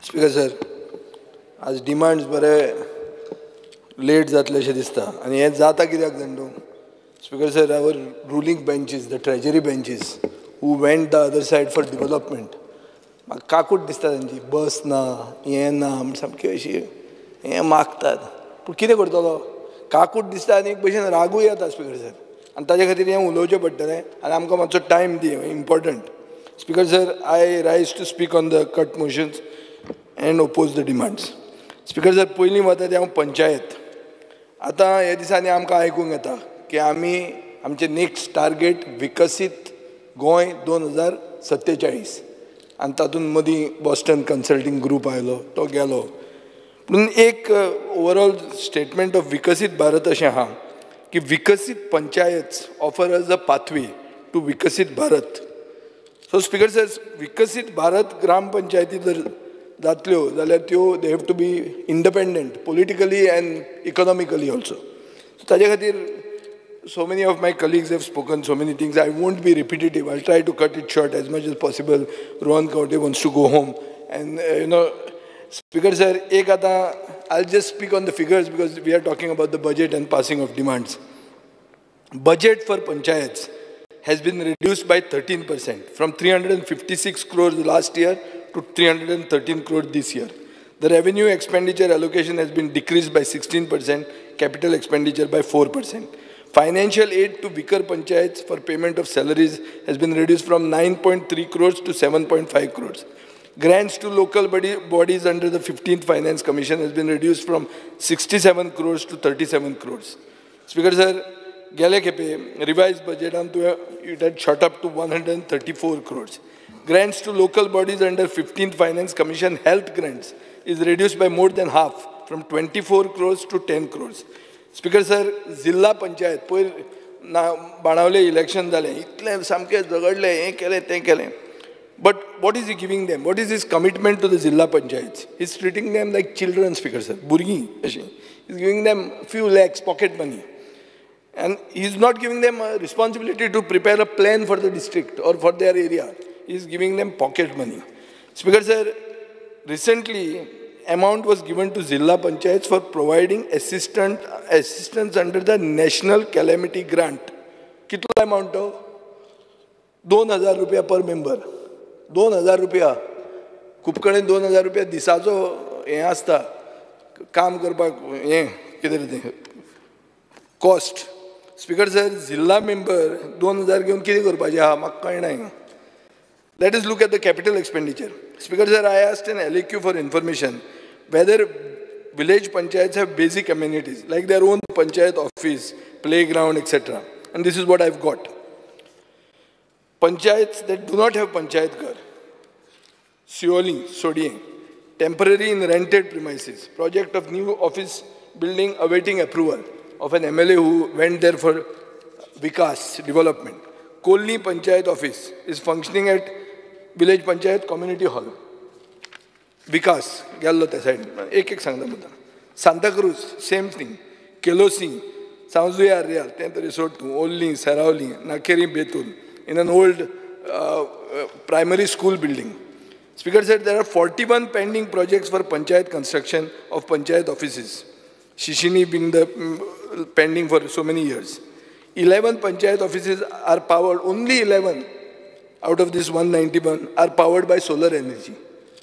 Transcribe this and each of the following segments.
Speaker sir, आज demands बरे late जातले अशें दिसता आनी हें जाता कित्याक जाणा speaker sir, our ruling benches, the treasury benches who went the other side for development, म्हाका काकूट दिसता तांची बस ना हें ना म्हण सामकी अशी हें मागतात. पूण कितें करतलो काकूट दिसता आनी एक भशेन रागूय येता स्पीकर सर, आनी ताजे खातीर हें उलोवचें पडटलें आनी आमकां मातसो टायम दी, important. Speaker sir, I rise to speak on the cut motions and oppose the demands. Speaker sir, पयलीं वता ते हांव पंचायत. आतां ह्या दिसांनी आमकां आयकूंक येता की आमी आमचें नेक्स्ट टार्गेट विकसीत गोंय 2047 आनी तातूंत मदीं बॉस्टन कन्सल्टींग ग्रूप आयलो, तो गेलो. पूण एक ओवरऑल स्टेटमेंट ऑफ विकसीत भारत अशें आहा की विकसीत panchayat offer as a pathway to विकसीत भारत. सो स्पीकर सर, विकसीत भारत ग्राम पंचायती जर जातल्यो जाल्यार त्यो they have to be independent politically and economically also. So ताजे खातीर so many of my colleagues have spoken so many things. I won't be repetitive. I'll try to cut it short as much as possible. Rohan Kaute wants to go home. And, Speaker sir, I'll just speak on the figures because we are talking about the budget and passing of demands. Budget for panchayats has been reduced by 13% from 356 crores last year to 313 crores this year. The revenue expenditure allocation has been decreased by 16%, capital expenditure by 4%. Financial aid to weaker panchayats for payment of salaries has been reduced from 9.3 crores to 7.5 crores. Grants to local bodies under the 15th Finance Commission has been reduced from 67 crores to 37 crores. Speaker sir, gele kepe revised budget it had shot up to 134 crores. Grants to local bodies under 15th Finance Commission health grants is reduced by more than half from 24 crores to 10 crores. Speaker sir, जिल्हा पंचायत पयर Benaulim election जालें, इतलें सामकें झगडलें, हें केलें तें केलें. But what is he giving them? What is his commitment to the zilla panchayat? He is treating them like children. Speaker sir, भुरगीं अशीं. He is giving them few lakhs pocket money and he is not giving them a responsibility to prepare a plan for the district or for their area. He is giving them pocket money. Speaker sir, recently amount was given to Zilla Panchayats for providing assistance under the National Calamity Grant. कितलो amount हो? 2000 रुपया per member. 2000 रुपया. खूब कडेन 2000 रुपया दिसाचो हें आसता काम करपाक, हें कितें तें कॉस्ट. स्पीकर सर, जिल्हा मेंबर 2000 घेवन कितें करपाचें आहा म्हाका कळना. Let us look at the capital expenditure. Speaker sir, I asked an LAQ for information whether village panchayats have basic amenities like their own panchayat office, playground, etc. And this is what I've got. Panchayats that do not have panchayat ghar, Sioli, Sodiye, temporary in rented premises, project of new office building awaiting approval of an MLA who went there for Vikas development. Kolni Panchayat office is functioning at Village Panchayat Community Hall. Vikas, गेल्लो त्या सायडीन एक सांगता मुद्दा. Santa Cruz same thing. केलोसी, सांजुया रियाल तें रिसोर्ट टू ओल्ली, सेरावली, Nakeri, Betul in an old primary school building. Speaker said there are 41 pending projects for Panchayat construction of Panchayat offices. Shishini being the pending for so many years. 11 Panchayat offices are powered, only 11 out of this 191 are powered by solar energy.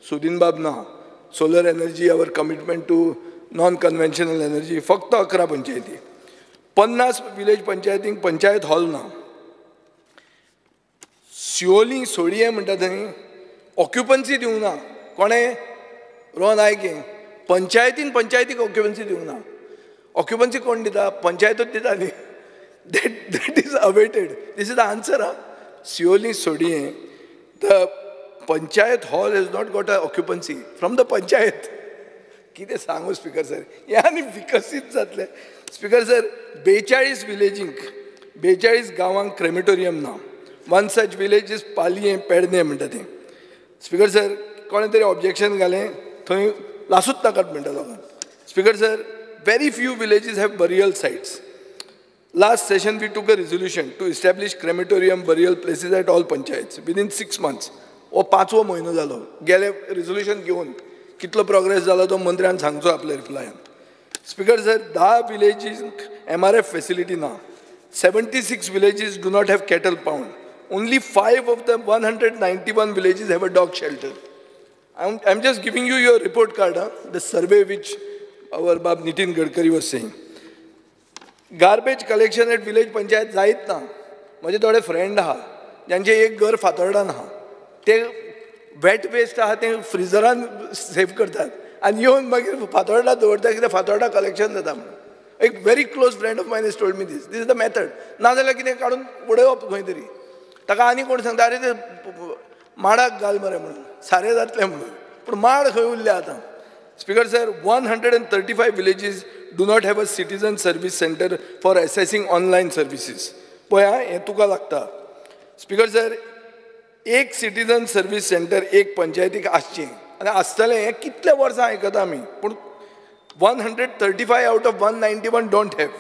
Sudin Babna, solar energy, our commitment to non-conventional energy, फक्त 11 पंचायती. 50 village पंचायतींक panchayat hall ना. सिओली सोडिये म्हणटा थंय occupancy दिवंक ना. कोणें रोहन आयके पंचायतीक occupancy दिवंक ना. ऑक्युपन्सी कोण दिता? पंचायतूच दिता न्ही. That is awaited. This is the answer. Sioli Sodiye, the Panchayat hall has not got an occupancy from the Panchayat. कितें सांगू स्पीकर सर, हे आनी विकसीत जातले. स्पीकर सर, 42 विलेजींक 42 गांवांक क्रेमेटोरियम ना. One such village is Palye Pedne म्हणटा तें. स्पीकर सर, कोणें तरी ऑब्जेक्शन घालें, थंय लासूच नाकात म्हणटा लोकांक. Speaker sir, very few villages have burial sites. Last session we took a resolution to establish crematorium burial places at all panchayats within 6 months. ओ 5वो म्हयनो जालो गेले resolution घेवन कितलो प्रोग्रेस जाला तो मंत्र्यान सांगचो आपल्या रिप्लायान. Speaker sir, 10 villages MRF facility ना. 76 villages do not have cattle pound. Only 5 of the 191 villages have a dog shelter. I'm just giving you your report card, the survey which our Bab Nitin Gadkari was saying. Garbage collection at village panchayat जायत ना. माझे थोडे friend आहा ज्यांचे एक घर फातोर्डान आहा. ते वेट वेस्ट आहा ते फ्रिजरान सेव करतात आनी येवन मागीर फातोर्डा दवरता कित्याक फातोर्डा कलेक्शन जाता म्हणून. एक very close friend of mine has told me this. This is the method. नाजाल्यार कितें काडून उडोवप खंय तरी. ताका आनी कोण सांगता अरे ते माडाक घाल मरे म्हणून सारें जातलें म्हणून. पूण माड खंय उरले आतां. Speaker sir, 135 villages do not have a citizen service center for assessing online services. पळय हें तुका लागता. Speaker sir, एक citizen service center एक पंचायतीक आसचें आनी आसतलें हें कितले वर्सां आयकता आमी. पूण 135 out of 191 don't have.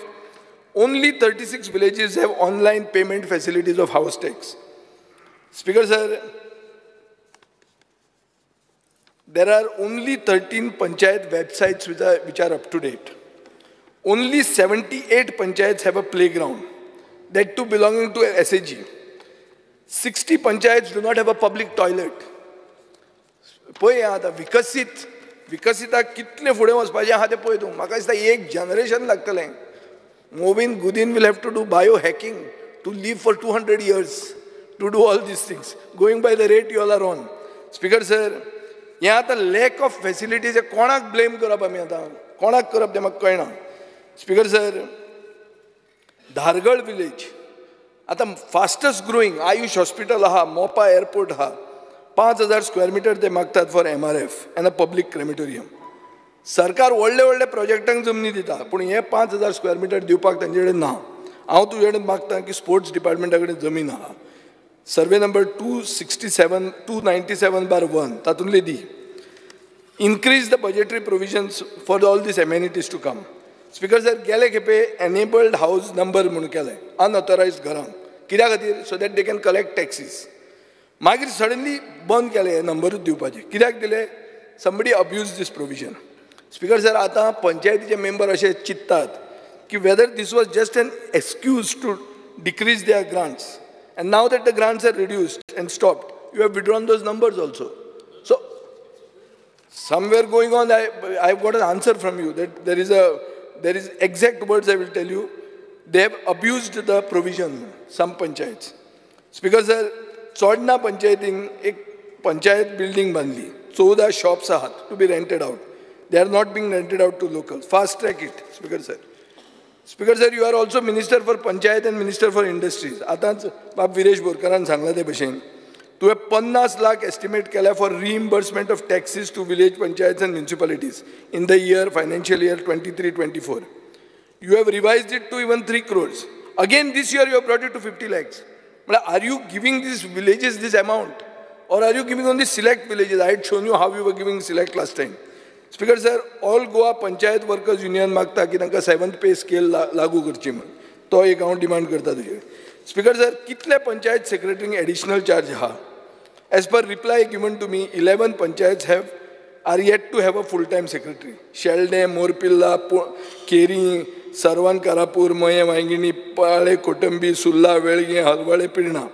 Only 36 villages have online payment facilities of house tax. Speaker sir, there are only 13 panchayat websites which are up to date. Only 78 panchayats have a playground, that too belonging to SAG. 60 panchayats do not have a public toilet. पळय आता विकसिताक कितले फुडें वचपाचें आहा तें पळय तूं. म्हाका दिसता एक जनरेशन लागतलें. Movind Gudin will have to do biohacking to live for 200 years to do all these things, going by the rate you all are on. Speaker sir, हें आतां lack of facilities हें कोणाक blame करप आमी आतां कोणाक करप तें म्हाका कळना. Speaker sir, धारगळ विलेज आतां फास्टस्ट ग्रोईंग आयुष हॉस्पिटल आहा, मोपा एअरपोर्ट आहा. 5,000 स्क्वेअर मीटर ते मागतात for MRF end a public crematorium. सरकार व्हडले व्हडले प्रोजेक्टांक जमनी दिता पूण हे 5,000 स्क्वेअर मीटर दिवपाक तांचे कडेन ना. हांव तुजे कडेन मागता की स्पोर्ट्स डिपार्टमेंटा कडेन जमीन आहा. सर्वे नंबर 297/1 तातूंतली दी. Increase the budgetary provisions for all these amenities to come. Speaker sir, गेले खेपे एनेबल्ड हाऊस नंबर म्हणून केलें अनऑथोरायज्ड घरांक. कित्या खातीर? So that they can collect taxes. मागीर सडनली बंद केले हे नंबरूच दिवपाचे. कित्याक दिले? Somebody abuse this provision. Speaker sir, आतां पंचायतीचे मेंबर अशे चिंततात की whether this was just an excuse to decrease their grants and now that the grants are reduced and stopped, you have withdrawn those numbers also. So somewhere going on, I've got an answer from you that there is exact words I will tell you. They have abused the provision, some panchayats. Speaker sir, चोडना पंचायतीन एक panchayat building बांधली. 14 shops आहात to be rented out. They are not being rented out to locals. Fast track it, Speaker sir. Speaker sir, you are also Minister for Panchayat and Minister for Industries. आतांच बाब विरेश बोरकारान सांगला ते भशेन तुवें 50 lakh estimate केला for reimbursement of taxes to village panchayats and municipalities in the financial year 23-24. You have revised it to even 3 crores. Again this year you have brought it to 50 lakhs. Are you giving these villages this amount? Or are you giving only select villages? I had shown you how you were giving select last time. Speaker sir, all Goa Panchayat Workers Union मागता की तांकां 7th पे scale लागू करची म्हणून. तो एक हांव demand करता तुजे. स्पीकर सर, कितले पंचायत सेक्रेटरींक एडिशनल चार्ज आहा? As per reply given to me, 11 panchayats are yet to have a full-time secretary. Shelde, Morpirla, Keri, Sarvan Karapur, Mayem Vaingini, Pale Kotambi, सुल्ला, वेळगी, हलवळे, पिर्णा.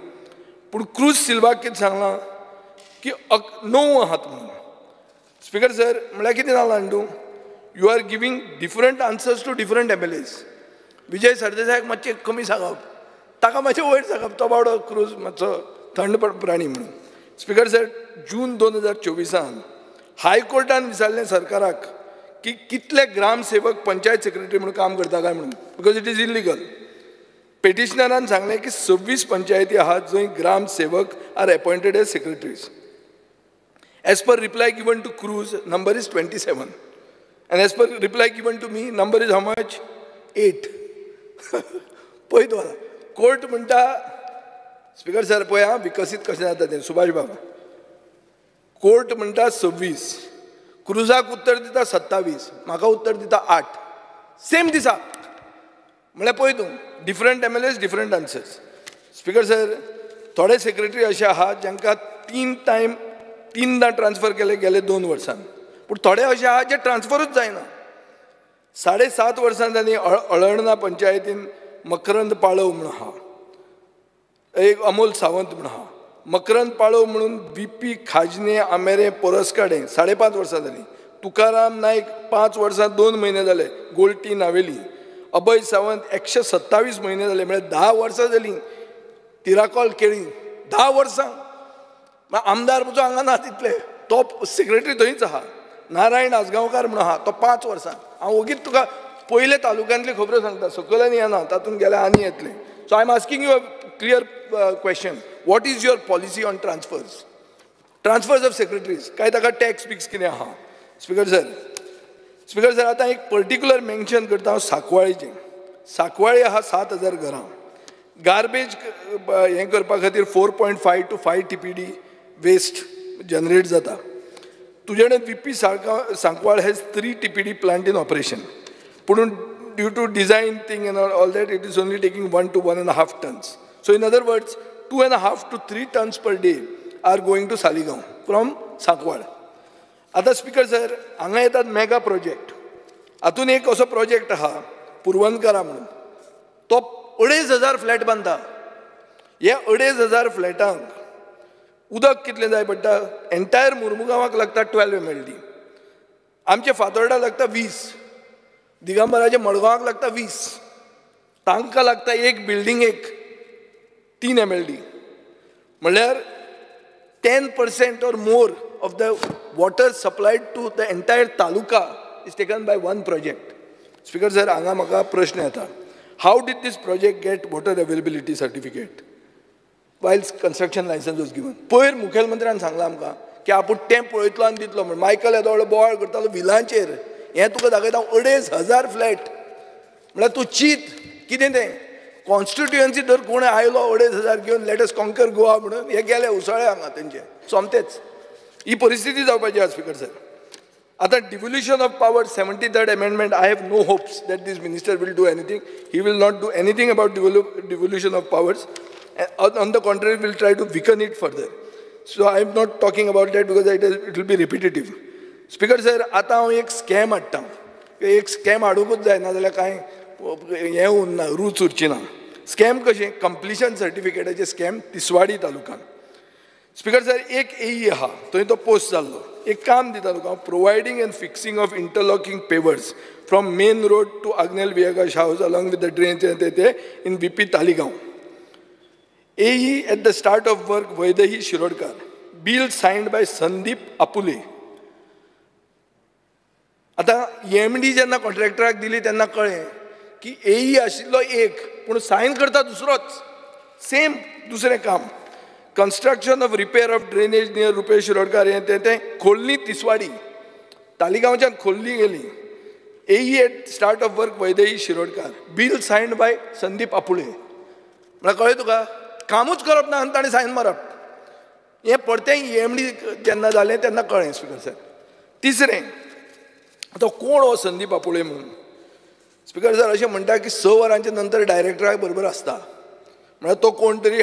पूण क्रूज सिल्वाक कितें सांगलां की 9 आहात म्हणून. स्पीकर सर, म्हळ्यार कितें जालां न्हू, you are giving different answers to different MLAs. Vijay सरदेसायाक मातशें कमी सांगप, ताका मातशें वयर सांगप, तो बावडो क्रूज मातसो थंड प्राणी म्हणून. स्पीकर सर, जून 2024 हायकोर्टान विचारलें सरकाराक की कितले ग्रामसेवक पंचायत सेक्रेटरी म्हणून काम करता काय म्हणून, बिकॉज इट इज इलिगल. पेटिशनरान सांगलें की 26 पंचायती आहात जंय ग्रामसेवक are appointed as secretaries. As per reply given to Cruz, number is 27. And as per reply given to me, number is how much? 8. पळय तूं आतां कोर्ट म्हणटा. स्पीकर सर पळय हां, विकसीत कशें जाता तें. सुभाष बाबा, कोर्ट म्हणटा 26, क्रुजाक उत्तर दिता 27, म्हाका उत्तर दिता 8. सेम दिसा. म्हळ्यार पळय तूं, different MLAs, different answers. Speaker sir, थोडे सेक्रेटरी असे आहात जांकां 3दा ट्रान्सफर केले गेले 2 वर्सांत. पूण थोडे अशे आहा जे ट्रान्सफरूच जायना. 7.5 वर्सां जालीं अळर्णा पंचायतीन मकरंद पाळव म्हूण आहा, एक अमोल सावंत म्हूण आहा. मकरंद पाळव म्हणून VP खाजने आमेरे परसकाडे 5.5 वर्सां जालीं. तुकाराम नायक 5 वर्सां 2 म्हयने जाले गोल्टी नावेली. अभय सावंत 127 म्हयने जाले, म्हळ्यार 10 वर्सां जालीं. तिराकोल केळी 10 वर्सां. आमदार म्हजो हांगा ना तितले, तो सेक्रेटरी थंयच आहा. नारायण आसगांवकार म्हणून आहा, तो 5 वर्सां. हांव ओगीच तुका पयले तालुक्यांतली खबरो सांगता, सकयल येना, तातूंत गेल्यार आनी येतले. So I am asking you a clear question. What is your policy on transfers of secretaries? काय ताका टॅक्स बिक्स कितें आहा? स्पीकर सर, आतां एक पर्टिक्युलर मेन्शन करता हांव सांकवाळेचें. सांकवाळे आहा 7,000 घरां. गार्बेज हें करपा खातीर 4.5 to 5 TPD वेस्ट जनरेट जाता. तुजे कडेन VP Sancoale has 3 TPD plant in operation. पूण due to design thing and all that it is only taking 1 to 1.5 tons. So in other words, 2.5 to 3 tons per day are going to Saligaon from Sancoale. आता speaker sir, हांगा येतात mega project. हातून एक असो project आहा पुरवनकारा म्हणून, तो 2,500 flat बांदता. हे 2,500 फ्लॅटांक उदक कितलें जाय पडटा? एंटायर मुर्मुगांवाक लागता 12 MLD. आमचे फातोर्डा लागता 20, दिगंबराचे मडगांवाक लागता 20. तांकां लागता एक बिल्डिंगेक 3 MLD. म्हणल्यार 10% or more of the water supplied to the entire taluka is taken by one project. Speaker sir, हांगा म्हाका प्रश्न येता. How did this project get water availability certificate while construction license was given? पयर मुखेलमंत्र्यान सांगलां आमकां की आपूण तें पळयतलो आनी दितलो म्हण. मायकल येदोळो बोवाळ करतालो विलांचेर. हें तुका दाखयता 2,500 फ्लॅट. म्हळ्यार तूं चिंत कितें तें. कॉन्स्टिट्युएन्सी तर कोण आयलो 2,500 घेवन लेट अस कॉन्कर गोवा म्हणून, हे गेले उसळे हांगा तेंचे सोमतेच. ही परिस्थिती जावपाची आहा स्पीकर सर. आता devolution of power 73rd amendment, I have no hopes that this minister will do anything. He will not do anything about devolution of powers. On the contrary, will try to weaken it further. So I am not talking about that because it will be repetitive. Speaker sir, आता हांव एक scam हाडटा. एक scam हाडूंकूच जायना जाल्यार कांय हें उरना, रूच उरची ना. स्कॅम कशें? कंप्लिशन सर्टिफिकेटाचे स्कॅम तिसवाडी तालुक्यान. स्पीकर सर, एक AE आहा, थंय तो पोस्ट जाल्लो. एक काम दिता तुका, providing and fixing of interlocking pavers from main road to Agnel Viegas house along with the drain in VP Taleigao. AE at the start of work Vaidehi Shirodkar. Bill signed by Sandeep Apule. आता MD जेन्ना कॉन्ट्रॅक्टराक दिली तेन्ना कळ्ळें की AE आशिल्लो एक, पूण सायन करता दुसरोच. सेम दुसरें काम. Construction of repair of drainage near Rupesh Shirodkar हें तें खोल्ली तिसवाडी तालिगांवच्यान खोल्ली गेली. AE at start of work Vaidehi Shirodkar. Bill signed by Sandeep Apule. म्हळ्यार कळ्ळें तुका, कामूच करप ना आनी ताणें सायन मारप. हें परतें MD जेन्ना जालें तेन्ना कळ्ळें स्पीकर सर. तिसरें, आतां कोण हो संदीप आपुळे म्हणून? स्पीकर सर, अशें म्हणटा की 6 वरांचे नंतर डायरेक्टरा बरोबर आसता. म्हळ्यार तो कोण तरी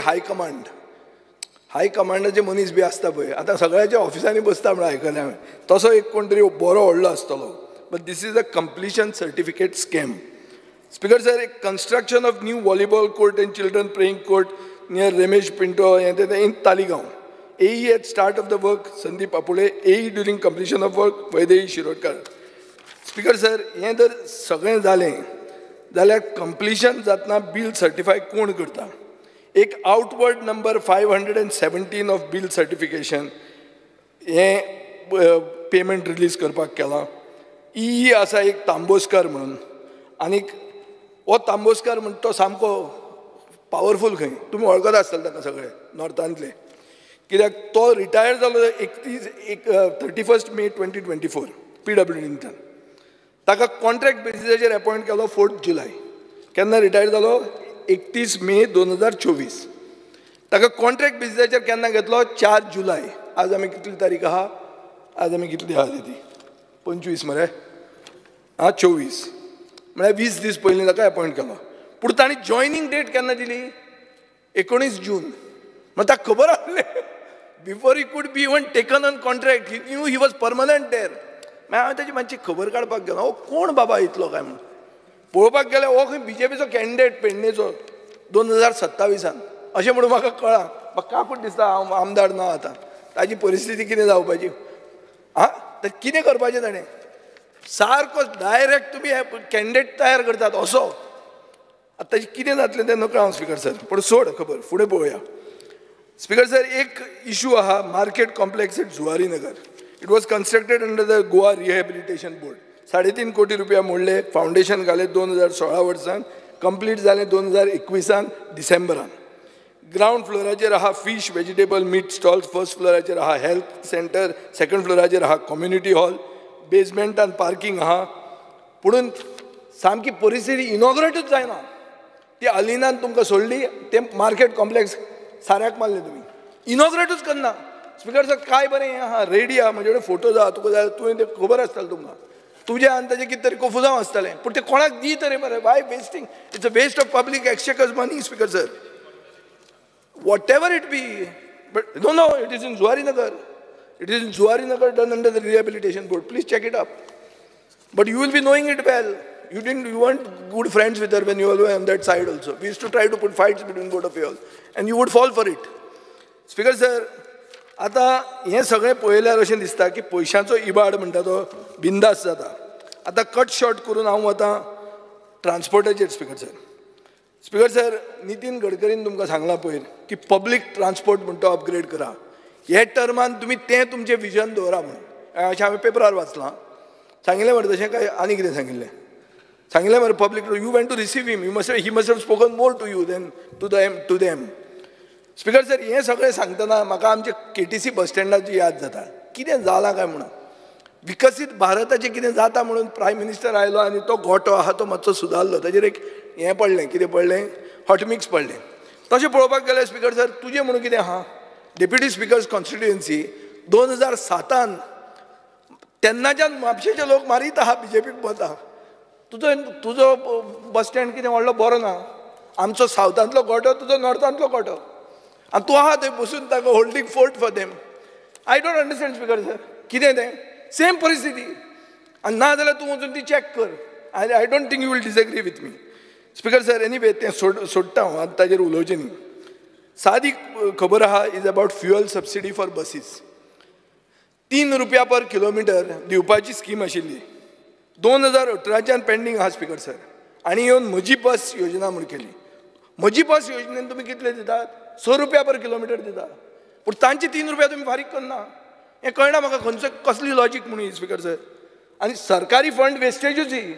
हाय कमांडाचे मनीस बी आसता पळय. आतां सगळ्याच्या ऑफिसांनी बसता म्हणून आयकलें हांवें. तसो एक कोण तरी बरो व्हडलो आसतलो. But this is a completion certificate scam. Speaker sir, एक construction of new volleyball court and children playing court near Ramesh Pinto in Taleigao. AE at start of the work Sandeep Apule. AE during completion of work Vaidehi Shirodkar. Speaker sir, हें जर सगळें जालें जाल्यार completion जातना bill certify कोण करता? एक outward number 517 of bill certification हें पेमेंट रिलीज करपाक केलां. EE आसा एक तांबोस्कार म्हणून. आनीक हो तांबोस्कार म्हणटा तो सामको पावरफूल खंय, तुमी वळखता आसतले ताका सगळे नॉर्थांतले. कित्याक तो रिटायर जालो 31 मे 2024 PWDंतल्यान. ताका कॉन्ट्रॅक्ट बेसिसाचेर अपॉयंट केलो 4 जुलय. केन्ना रिटायर जालो? 31 मे 2024. ताका कॉन्ट्रॅक्ट बेसिसाचेर केन्ना घेतलो? 4 जुलय. आज आमी कितली तारीख आहा? आज आमी कितली आहा ती 25 मरे. 24 म्हळ्यार 20 दीस पयलीं ताका अपॉयंट केलो. पूण ताणी जॉयनिंग डेट केन्ना दिली? 19 जून. मागीर ताका खबर आसलें before he could be even taken on contract. He knew he was permanent there. मागीर हांवें ताची मातशी खबर काडपाक गेलो हो कोण बाबा इतलो काय म्हणून पळोवपाक गेल्यार हो खंय BJPचो कॅन्डिडेट पेडणेचो 2027 अशें म्हणून म्हाका कळ्ळां म्हाका काकूट दिसता हांव आमदार ना आतां ताजी परिस्थिती कितें जावपाची आं तर कितें करपाचें ताणें सारको डायरेक्ट तुमी कॅन्डिडेट तयार करतात असो आतां ताजें कितें जातलें तें नकळो हांव स्पिकर सर पूण सोड खबर फुडें पळोवया स्पिकर सर एक इशू आहा market complex at Zuari Nagar it was constructed under the Goa rehabilitation board 3.5 कोटी रुपया मोडले फावंडेशन घालें 2016 वर्सान कंप्लीट जालें 2021 डिसेंबरान ग्राउंड फ्लोराचेर आहा fish vegetable meat stalls first फ्लोराचेर आहा हेल्थ सेंटर सेकंड फ्लोराचेर आहा कम्युनिटी हॉल बेजमेंटान पार्किंग आहा पुणून सामकी परिस्थिती इनॉग्रेटूच जायना ती अलिनान तुमकां सोडली ते मार्केट कॉम्प्लेक्स साऱ्याक मारले तुमी इनॉग्रेटूच करना स्पिकर सर काय बरें हें आहा रेडी आहा म्हजे कडेन फोटोज आहा तुका जाय तुवें तें खबर आसतलें तुमकां तुजें आनी ताजें कितें तरी कोफुजांव आसतलें पूण तें कोणाक दी तरी मरे why wasting it's a waste of public exchequer's money speaker sir whatever it be but no it is in Zuari Nagar done under the rehabilitation board please check it up but you will be knowing it well you weren't good friends with her when you were on that side also we used to try to put fights between both of you all and you would fall for it speaker sir आता हें सगळें पळयल्यार अशें दिसता की पयशांचो इबाड म्हणटा तो बिंदास जाता आतां कट शॉर्ट करून हांव वतां ट्रान्सपोर्टाचेर स्पिकर सर नितीन गडकरीन तुमकां सांगलां पयर की पब्लीक ट्रान्सपोर्ट म्हणटा तो अपग्रेड करा हे टर्मान तुमी तें तुमचें विजन दवरा म्हणून अशें हांवें पेपरार वाचलां सांगिल्लें मरे तशें काय आनी कितें सांगिल्लें मरे public you went to receive him he must have spoken more to you than to them speaker sir हें सगळें सांगतना म्हाका आमचे KTC बस स्टँडाची याद जाता कितें जालां काय म्हणून विकसीत भारताचें कितें जाता म्हणून प्रायम मिनिस्टर आयलो आनी तो गोठो आहा तो मातसो सुदारलो ताजेर एक हें पडलें कितें पडलें हॉटमिक्स पडलें तशें पळोवपाक गेल्यार स्पिकर सर तुजें म्हणून कितें आहा डेप्युटी स्पिकर्स कॉन्स्टिट्युएन्सी 2007 तेन्नाच्यान म्हापशेचे लोक मारीत आहा BJPक वता तुजो बस स्टँड कितें व्हडलो बरो ना आमचो सावथांतलो गोठो तुजो नॉर्थांतलो गोठो आनी तूं आहा थंय बसून ताका holding fort for them I don't understand speaker sir कितें तें सेम परिस्थिती आनी ना जाल्यार तूं वचून ती चॅक कर I don't think you will disagree with me speaker sir anyway तें सोडटा हांव आतां ताजेर उलोवचें न्ही सादी खबर आहा is about fuel subsidy for buses 3 रुपया पर किलोमिटर दिवपाची स्कीम आशिल्ली 2018च्यान पेंडींग आहा स्पिकर सर आनी येवन म्हजी बस योजना म्हूण केली म्हजी बस योजनेन तुमी कितले दितात 6 रुपया पर किलोमिटर दिता पूण तांची 3 रुपया तुमी फारीक करना हें कळना म्हाका खंयचो कसली लॉजीक म्हणून स्पिकर सर आनी सरकारी फंड वेस्टेजूच ही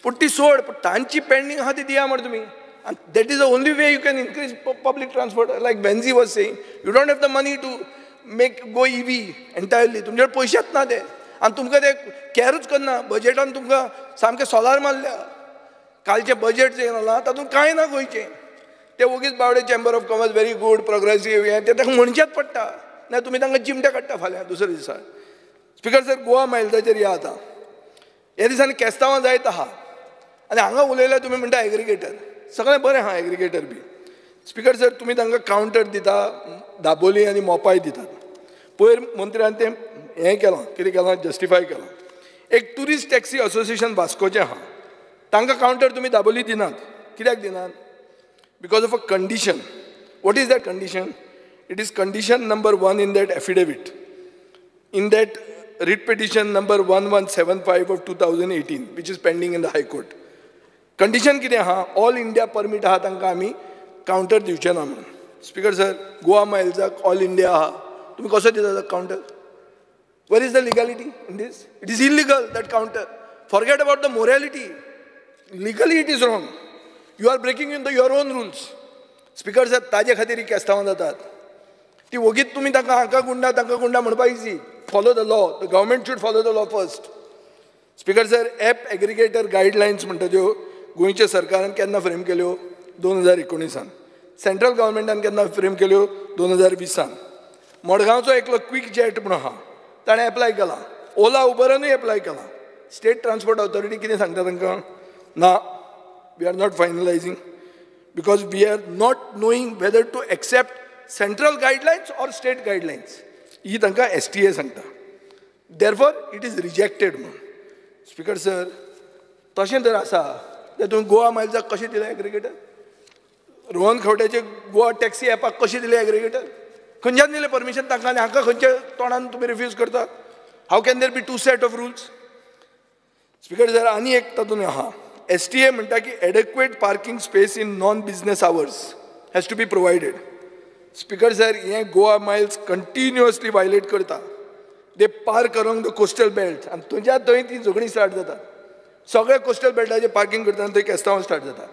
पूण ती सोड पूण तांची पेंडींग आहा ती दिया म्हण तुमी आनी that is the only way you can increase public transport like Venzy was saying you don't have the money to make go EV entirely तुमचे कडेन पयशेच ना ते आनी तुमकां ते कॅरूच करना बजेटान तुमकां सामकें सोलार मारल्या कालचें बजेट जें जालां तातूंत कांय ना गोंयचें ते वगीच Bawade chamber of commerce very good progressive हें ते ताका म्हणचेच पडटा ना तुमी तांकां चिमटे काडटा फाल्यां दुसऱ्या दिसा स्पिकर सर गोवा मायल्साचेर या आतां ह्या दिसांनी केस्तांवां जायत आहा आनी हांगा उलयल्यार तुमी म्हणटा एग्रिगेटर सगळें बरें आहा एग्रिगेटर बी स्पिकर सर तुमी तांकां कावंटर दिता दाबोली आनी मोपाय दितात पयर मंत्र्यान तें हें केलां कितें केलां जस्टिफाय केलां एक ट्युरिस्ट टॅक्सी असोसिएशन वास्कोचें आहा तांकां कावंटर तुमी दाबोली दिनात कित्याक दिनात because of a condition what is that condition it is condition number 1 in that affidavit in that writ petition number 1175 of 2018 which is pending in the High Court condition कितें आहा all India permit आहा तांकां आमी counter दिवचे ना म्हणून speaker sir Goa मायल्साक all India आहा तुमी कसो दिता counter where is the legality in this it is illegal that counter forget about the morality legally it is wrong you are breaking in the your own rules speaker sir ताजे खातीर केस्तांवां जातात ती वगीत तुमी तांकां हाका गुंडा म्हणपाक easy follow the law the government should follow the law first speaker sir app aggregator guidelines म्हणटा त्यो गोंयच्या सरकारान केन्ना फ्रेम केल्यो 2019 सेंट्रल गव्हर्मेंटान केन्ना फ्रेम केल्यो 2020 मडगांवचो एकलो क्विक जेट म्हणून आहा ताणें एप्लाय केला ओला उबरानूय एप्लाय केला स्टेट ट्रान्सपोर्ट ऑथॉरिटी कितें सांगता तांकां ना we are not finalising because we are not knowing whether to accept central guidelines or state guidelines ही तांकां STA सांगता Therefore, it is rejected. Speaker sir, तशें जर आसा जाल्यार तुवें गोवा मायल्साक कशें दिलें एग्रिगेटर? रोहन खंवटेचे गोवा टॅक्सी एपाक कशें दिलें एग्रिगेटर? खंयच्यान दिलें परमिशन तांकां आनी हाका खंयच्या तोंडान तुमी रिफ्यूज करता? How can there be two set of rules? Speaker sir, आनी एक तातूंत आहा, STA म्हणटा की adequate parking space in non business hours has to be provided. Speaker sir, हे गोवा मायल्स कंटिन्युअसली वायलेट करता. They park around the coastal belt आनी थंय ती झगडी स्टार्ट जाता. सगळे कोस्टल बेल्टाचेर पार्किंग करता आनी थंय केस्तांव स्टार्ट जाता.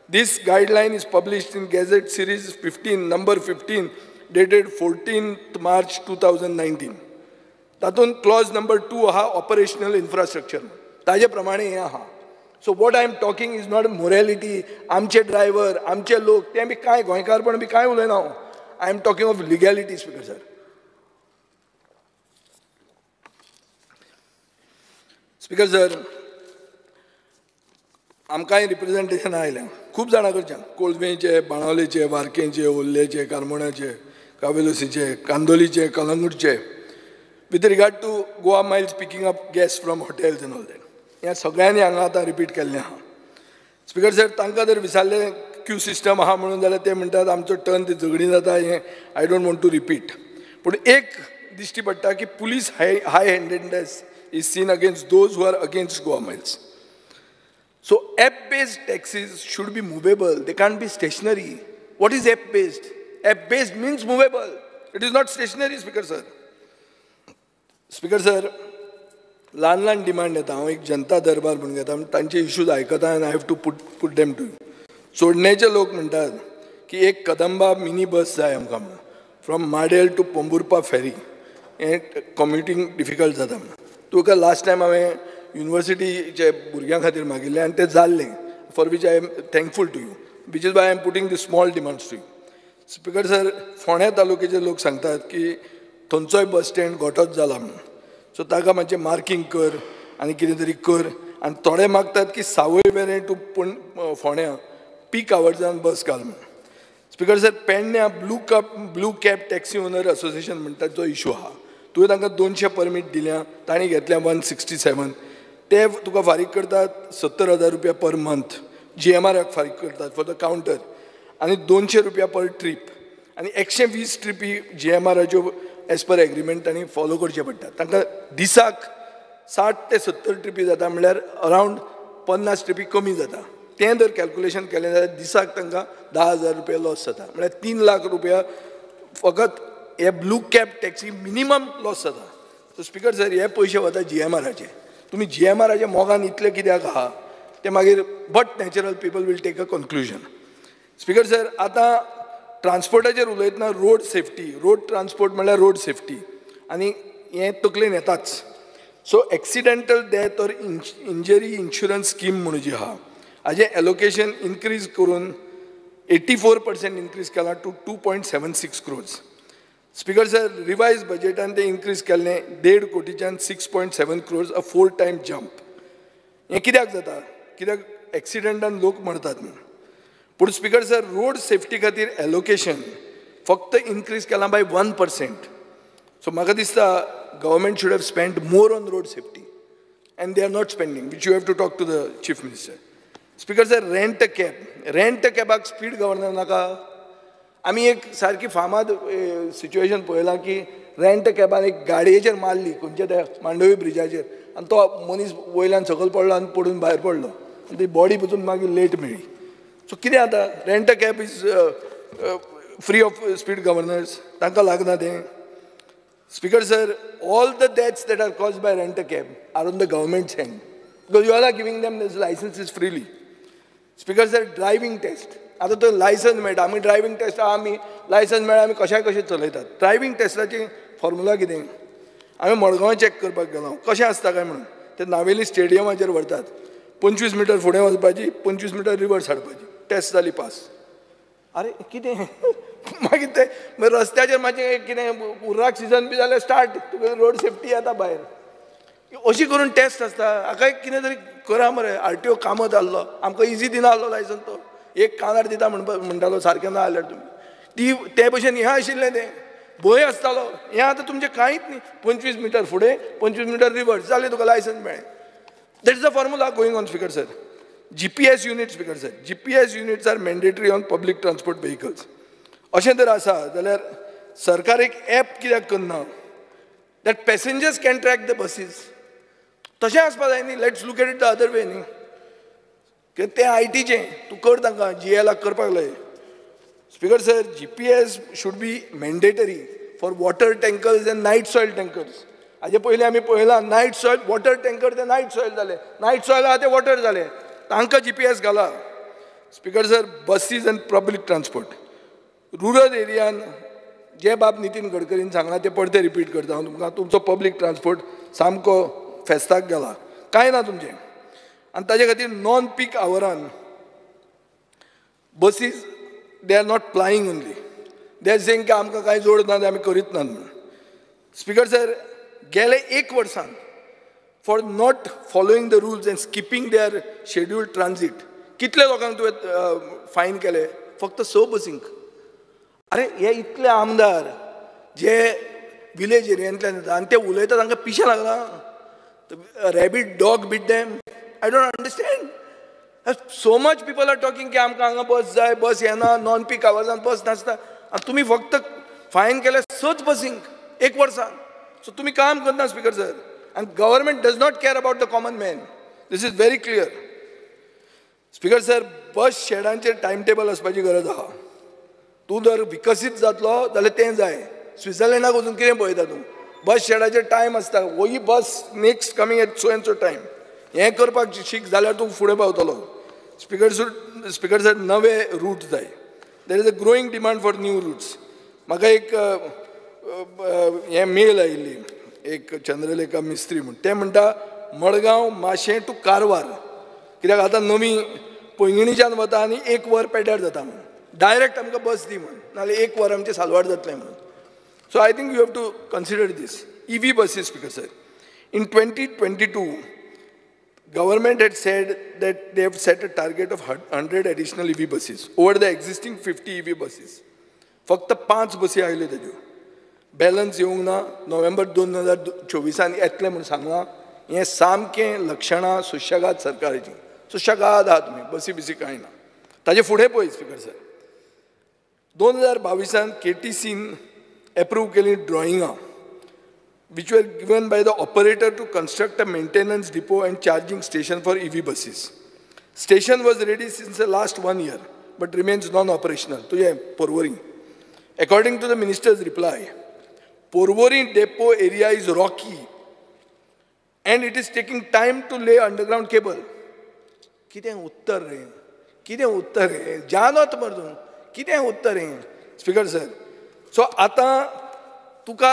This guideline is published in Gazette Series 15, number 15, dated 14th March 2019. तातूंत clause number 2 आहा operational infrastructure. ताजे प्रमाणे हें आहा. So what I am talking is not morality. आमचे ड्रायव्हर, आमचे लोक, ते बी कांय गोंयकारपण बी कांय उलयना हांव. I am talking of legality, Speaker sir. Speaker sir, आमकांय रिप्रेझेंटेशन आयलें खूब जाणां कडच्यान, कोळवेचे, बाणावलेचे, वार्केचे, ओल्लेचे, कारमोणाचे, कावेलोसीचे, कांदोलीचे, कलंगूटचे, with regard to Goa Miles picking up guests from hotels and all that. ह्या सगळ्यांनी हांगा आतां रिपीट केल्लें आहा. स्पीकर सर, तांकां जर विचारलें क्यू सिस्टम आहा म्हणून जाल्यार ते म्हणटात आमचो टर्न ती झगडी जाता, हें I don't want to repeat. पूण एक दिश्टी पडटा की police high handedness is seen against those who are against Goa Miles. So app-based taxis should be movable. They can't be stationary. What is app-based? App-based means movable. It is not stationary, Speaker sir. Speaker sir, ल्हान demand येता. हांव एक जनता दरबार म्हणून घेता. तांचे issues आयकता आनी I have to put them to you. सोडणेचे लोक म्हणटात की एक कदंबा मिनी बस जाय आमकां म्हणून, फ्रॉम माडेल टू पोंबुर्पा फेरी. हें कम्युटींग डिफिकल्ट जाता म्हणून. तुका लास्ट टायम हांवें युनिवर्सिटीचे भुरग्यां खातीर मागिल्लें आनी तें जाल्लें, for which I am thankful to you, which is why I am putting the small demands to you. Speaker sir, फोंड्या तालुक्याचे लोक सांगतात की थंयचोय बस स्टँड गोठोच जाला म्हणून. सो ताका मातशें मार्कींग कर आनी कितें तरी कर. आनी थोडे मागतात की सावय वेरें टू फोंड्या पीक आवर्सान बस घाल म्हणून. स्पीकर सर, पेडण्या blue cab taxi owner association म्हणटात जो इशू आहा, तुवें तांकां 200 परमीट दिल्या, तांणी घेतल्या 167. ते तुका फारीक करतात 70,000 रुपया पर मंथ. GMRक फारीक करतात फॉर द कावंटर, आनी 200 रुपया पर ट्रीप, आनी 120 ट्रिपी GMRच्यो एज पर एग्रीमेंट तांणी फॉलो करचे पडटात. तांकां दिसाक 60 ते 70 ट्रिपी जाता, म्हळ्यार अरावंड 50 ट्रिपी कमी जाता. तें जर कॅल्क्युलेशन केलें जाल्यार दिसाक तांकां 10,000 रुपया लॉस जाता, म्हळ्यार 3 लाख रुपया फकत हे blue cab taxi minimum loss जाता. सो स्पीकर सर, हे पयशे वता GMRचे. तुमी GMRच्या मोगान इतले कित्याक आहा ते मागीर, but natural people will take a conclusion. Speaker sir, आतां ट्रान्सपोर्टाचेर उलयतना रोड सेफ्टी, रोड ट्रान्सपोर्ट म्हळ्यार रोड सेफ्टी, आनी हें तकलेन येताच. So accidental death or injury insurance scheme म्हणून जी आहा, हाजें एलोकेशन इन्क्रीज करून 84% इन्क्रीज केलां to 2.76 crores. Speaker sir, revised बजेटान ते इन्क्रीज केल्लें 1.5 कोटीच्यान 6.7 crores, अ 4 time जंप. हें कित्याक जाता? कित्याक एक्सिडेंटान लोक मरतात म्हणून. पूण स्पीकर सर, रोड सेफ्टी खातीर एलोकेशन फक्त इन्क्रीज केलां बाय 1%. सो म्हाका दिसता government should have spend more on road safety, and they are not spending, which you have to talk to the chief minister. Speaker sir, rent कॅबाक speed governor नाका. आमी एक सारकी फामाद सिच्युएशन पळयलां की रेंट कॅबान एक गाडयेचेर मारली खंयच्या त्या मांडवी ब्रिजाचेर, आनी तो मनीस वयल्यान सकयल पडलो आनी पडून भायर पडलो, आनी ती बॉडी पसून मागीर लेट मेळ्ळी. सो कितें जाता? Rent cab is free of speed governors, तांकां लागना तें. Speaker sir, all the deaths that are caused by rent cab are on the government's hand, because you are giving them this licences freely. Speaker sir, driving test, आतां तो licence मेळटा, आमी driving taste आमी licence मेळ्ळा आमी कशे चलयतात. Driving टेस्टाची formula कितें? आमी मडगांव चॅक करपाक गेलो, कशें आसता काय म्हणून. ते नावेली स्टेडियमाचेर व्हरतात, 25 मिटर फुडें वचपाची, 25 मिटर रिवर्स हाडपाची, टेस्ट जाली पास. अरे कितें मागीर ते रस्त्याचेर मातशें कितें उर्राक सिजन बी जाल्यार स्टार्ट, तुका रोड सेफ्टी येता भायर. अशी करून टेस्ट आसता. हाका कितें तरी करा मरे. RTO कामत आहलो, आमकां इजी दिना आहलो लायसन्स. तो एक कानार दिता म्हणटालो, सारकें ना जाल्यार तुमी ते भशेन हें आशिल्लें तें. भंय आसतालो हें आतां तुमचें कांयच न्ही 25 मिटर फुडें 25 मिटर रिवर्स जालें तुका लायसन्स मेळ्ळें that is the formula going on speaker sir GPS units speaker sir GPS units are mandatory on public transport vehicles अशें जर आसा जाल्यार सरकार एक ॲप कित्याक करना that passengers can track the buses तशें आसपा जाय न्ही let's look at it the other way न्ही कित्याक तें आयटीचें तूं कर तांकां GLाक करपाक लाय speaker sir GPS should be mandatory for water tankers and night soil tankers. हाजे पयलीं आमी पळयलां नायट सॉयल वॉटर टँकर ते नायट सॉयल जाले नायट सॉयल आहा ते वॉटर जाले तांकां GPS घाला स्पीकर सर बसीज आनी पब्लीक ट्रान्सपोर्ट रुरल एरियान जे बाब नितीन गडकरीन सांगला ते परते रिपीट करता हांव तुमकां तुमचो पब्लीक ट्रान्सपोर्ट सामको फेस्ताक गेला कांय ना तुमचें आनी ताजे खातीर नॉन पीक आवरान buses they are not plying only they are saying की आमकां कांय जोड ना ते आमी करीत नात म्हणून स्पीकर सर गेले एक वर्सान for not following the rules and skipping their scheduled transit कितले लोकांक तुवें फायन केले फक्त 6 बसींक अरे हे इतले आमदार जे विलेज एरियांतल्यान येता आनी ते उलयता तांकां पिशें लागला rabbit dog beat them I don't understand so much people are talking की आमकां हांगा बस जाय बस येना नॉन पीक आवर्सान बस नासता आनी तुमी फक्त फायन केले 6 बसींक एक वर्सान सो तुम्ही काम करना speaker sir and government does not care about the common man. This is very clear. Speaker sir bus शेडांचेर टायम टेबल आसपाची गरज आहा तूं जर विकसीत जातलो जाल्यार तें जाय स्वित्झर्लंडाक वचून कितें पळयता तूं बस शेडाचेर टायम आसता ही bus next coming at so and so time हें करपाक शीक जाल्यार तूं फुडें पावतलो स्पीकर सर नवे रूट जाय there is a growing demand for new routes म्हाका एक हें मेल आयिल्ली एक चंद्रलेखा मिस्त्री म्हणून ते म्हणटा मडगांव माशें टू कारवार कित्याक आतां नवी पैंगिणीच्यान वता आनी 1 वर पेड्यार जाता म्हणून डायरेक्ट आमकां बस दी म्हणून नाजाल्यार 1 वर आमचें सालवाड जातलें म्हणून so I think you have to consider this EV buses speaker sir in 2022 government had said that they have set a target of 100 additional EV buses over the existing 50 EV buses फक्त 5 बसी आयल्यो तेज्यो balance येवंक ना November 2024 येतलें म्हणून सांगलां हें सामकें लक्षणां सुशेगाद सरकाराची सुशेगाद आहा तुमी बसी बिसी कांय ना ताजे फुडें पळय स्पीकर सर 2022 KTCन एप्रूव केली ड्रॉइंगां which were given by the operator to construct a maintenance depot and charging station for EV buses. Station was ready since the last 1 year but remains non-operational. तुझे Porvorim. According to the minister's reply, Porvorim depot area is rocky and it is taking time to lay underground cable. कितें उत्तर रे? कितें उत्तर रे? जानत मर्दून कितें उत्तर रे? Speaker sir. So आता तुका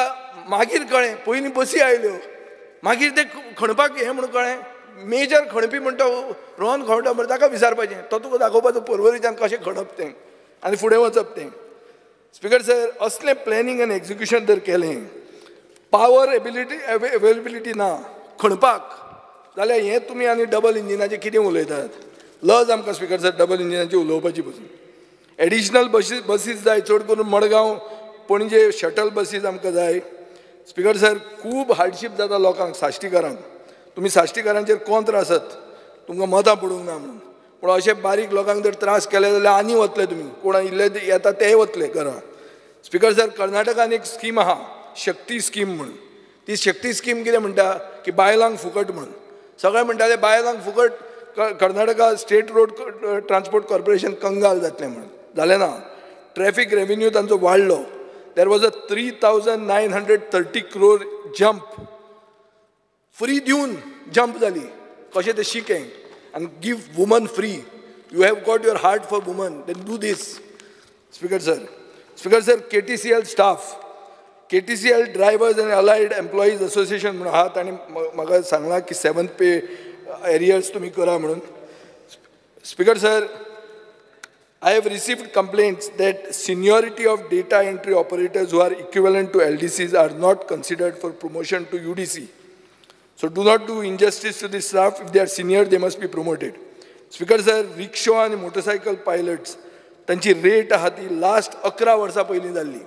मागीर कळ्ळें पयलीं बसी आयल्यो मागीर ते खणपाक हें म्हणून कळ्ळें मेजर खणपी म्हणटा रोहन खणटा म्हणटा ताका विचारपाचें तो तुका दाखोवपाचो पर्वरीच्यान कशें खणप तें आनी फुडें वचप तें स्पीकर सर असलें प्लॅनिंग आनी एग्जिक्युशन जर केलें पावर अवेलेबिलिटी ना खणपाक जाल्यार हें तुमी आनी डबल इंजिनाचें कितें उलयतात लज आमकां स्पीकर सर डबल इंजिनाची उलोवपाची पसून एडिशनल बसीस जाय चड करून मडगांव पणजे शटल बसीस आमकां जाय स्पीकर सर खूब हार्डशीप जाता लोकांक साश्टीकारांक तुमी साश्टीकारांचेर कोंत्र आसत तुमकां मतां पडूंक ना म्हणून पूण अशे बारीक लोकांक जर त्रास केले जाल्यार आनी वतले तुमी कोण इल्ले येता तेय वतले घरा स्पीकर सर कर्नाटकान एक स्कीम आहा शक्ती स्कीम म्हणून ती शक्ती स्कीम कितें म्हणटा की बायलांक फुकट म्हणून सगळे म्हणटाले बायलांक फुकट Karnataka state road transport corporation कंगाल जातलें म्हणून जालें ना ट्रॅफीक रेवेन्यू तांचो वाडलो there was a 3,930 crore jump free दिवन jump जाली कशें तें शिकें and give women free you have got your heart for women then do this speaker sir KTCL staff KTCL drivers and allied employees association म्हणून आहात आनी म्हाका सांगलां की 7th pay arrears तुमी करा म्हणून speaker sir I have received complaints that seniority of data entry operators who are equivalent to LDCs are not considered for promotion to UDC. So do not do injustice to this staff. If they are senior, they must be promoted. Speaker sir, rickshaw and motorcycle pilots, तांची rate आहा ती last 11 वर्सां पयलीं जाल्ली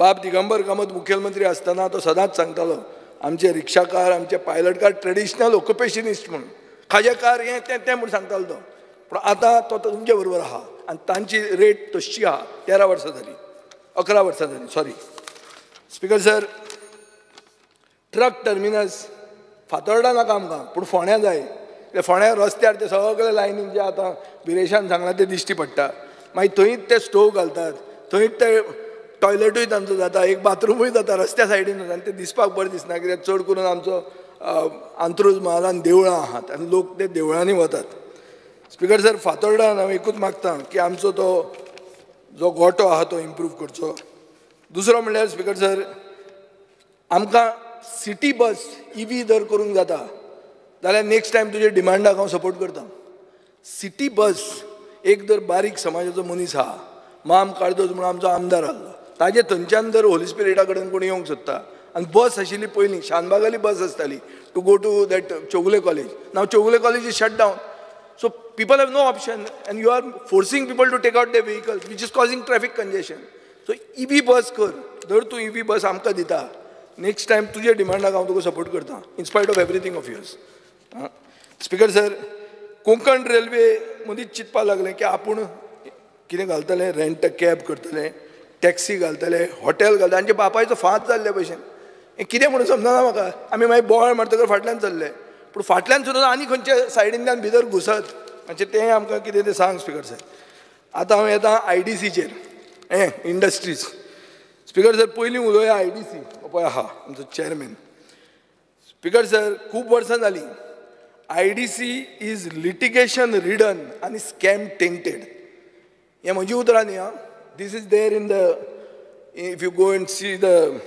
बाब दिगंबर कामत मुखेलमंत्री असताना तो सदांच सांगतालो आमचे रिक्षाकार आमचे पायलटकार ट्रेडिशनल ऑक्युपेशनिस्ट म्हणून खाजेकार हें तें म्हणून सांगतालो तो. पूण आतां तो तुमचे बरोबर आहा आनी तांची रेट तशी आहा. 13 वर्सां जाली, 11 वर्सां जाली, sorry. Speaker sir, truck terminus Fatorda नाका आमकां, पूण फोण्या जाय. फोण्या रस्त्यार ते सगळे लायनीन जे आतां बिरेशान सांगलां ते दिश्टी पडटा. मागीर थंयच ते स्टोव घालतात, थंयच ते टॉयलेटूय तांचो जाता, एक बाथरूमूय जाता रस्त्या सायडीन, आनी ते दिसपाक बरें दिसना. कित्याक चड करून आमचो अंत्रूज महालान देवळां आहात आनी लोक ते देवळांनी वतात. स्पीकर सर, फातोर्डान हांव एकूच मागतां की आमचो तो जो गोठो आहा तो इम्प्रूव करचो. दुसरो म्हणल्यार स्पीकर सर, आमकां सिटी बस EV जर करूंक जाता जाल्यार नेक्स्ट टायम तुजे डिमांडाक हांव सपोर्ट करतां. सिटी बस एक जर बारीक समाजाचो मनीस आहा, माम काळदोस म्हणून आमचो आमदार आहलो, ताजे थंयच्यान जर होली स्पिरिटा कडेन कोणी येवंक सोदता आनी बस आशिल्ली पयलीं शानबागाली बस आसताली to go to that Chougule college. नाव Chougule college is shut down. So people have no option and you are forcing people to take out their vehicles, which is causing traffic congestion. So EV bus कर, जर तूं EV बस आमकां दिता, next time तुजे डिमांडाक हांव तुका सपोर्ट करता in spite of everything of yours. Speaker sir, Konkan railway मदींच चिंतपाक लागलें की आपूण कितें घालतलें, रेंट कॅब करतलें, टॅक्सी घालतलें, हॉटेल घालतलें, आमच्या बापायचो फांत जाल्ले भशेन. हें कितें म्हणून समजना म्हाका. आमी मागीर बोवाळ मारतकर फाटल्यान चल्ले, पूण फाटल्यान सुद्दां आनी खंयच्या सायडींतल्यान भितर घुसत म्हणजे तें आमकां कितें तें सांग. स्पीकर सर, आतां हांव येता IDCचेर, इंडस्ट्रीज. स्पीकर सर, पयलीं उलोवया IDC हो पळय आहा आमचो चेअरमॅन. स्पीकर सर, खूब वर्सां जालीं IDC इज लिटिगेशन रिडन आनी स्कॅम टेंटेड. हें म्हजी उतरां न्ही. This is there in the, if you go and see the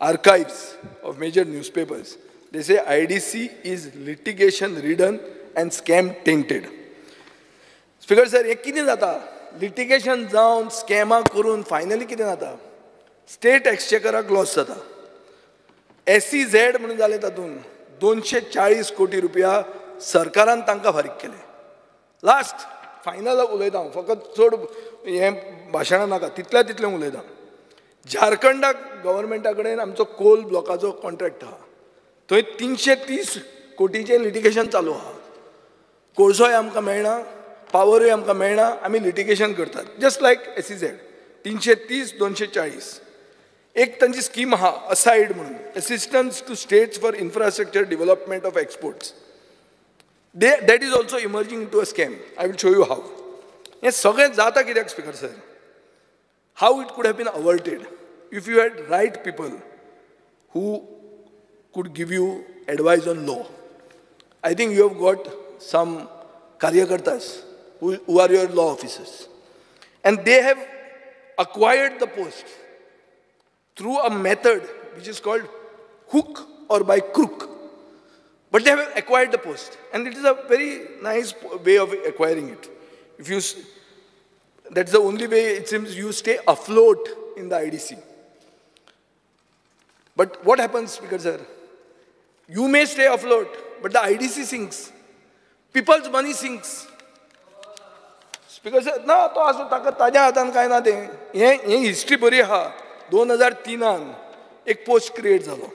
archives of major newspapers, they say IDC is litigation ridden and scam tainted. Speaker sir, हे कितें जाता? Litigation जावन स्कॅमां करून फायनली कितें जाता? स्टेट एक्सचेकराक लॉस जाता. SEZ म्हणून जालें तातूंत 240 कोटी रुपया सरकारान तांकां फारीक केले. लास्ट फायनल उलयता हांव, फकत चड हें भाशणां नाका, तितलें उलयता. झारखंडाक गव्हर्मेंटा कडेन आमचो कोल ब्लॉकाचो कॉन्ट्रॅक्ट आहा, थंय 330 कोटीचें लिटिगेशन चालू आहा. कोळसोय आमकां मेळना, पावरूय आमकां मेळना, आमी लिटिगेशन करतात. Just like SEZ 330, 240. एक तांची स्कीम आहा असायड म्हणून, assistance to states for infrastructure development of exports. That is also emerging to a scam. I will show you how. हें सगळें जाता कित्याक speaker sir? How it could have been avoided if you had right people who could give you advice on law. I think you have got some karyakartas who are your law officers, and they have acquired the post through a method which is called hook or by crook, but they have acquired the post, and it is a very nice way of acquiring it. If you, that's the only way it seems you stay afloat in the IDC. But what happens, Speaker sir? You may stay afloat, but the IDC sinks. People's money sinks. Speaker sir, ना तो असो ताका ताज्या हातान कांय ना तें. हें हिस्ट्री बरी आहा. 2003 एक पोस्ट क्रिएट जालो.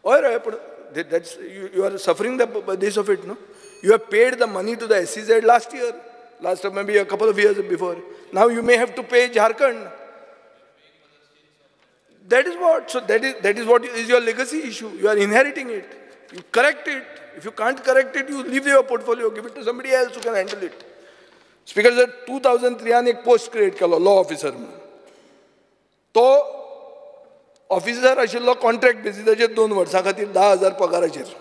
हय रे, पूण that's you are suffering the this of it, no? You have paid the money to the SEZ last year, maybe a couple of years before. Now you may have to pay Jharkhand. That is what. So that is what is your legacy issue. You are inheriting it. You correct it. If you can't correct it, you leave your portfolio, give it to somebody else who can handle it. Speaker sir, 2003 एक post create केलो law officer म्हणून. तो officer आशिल्लो contract बेसिसाचेर 2 वर्सां खातीर 10,000 पगाराचेर.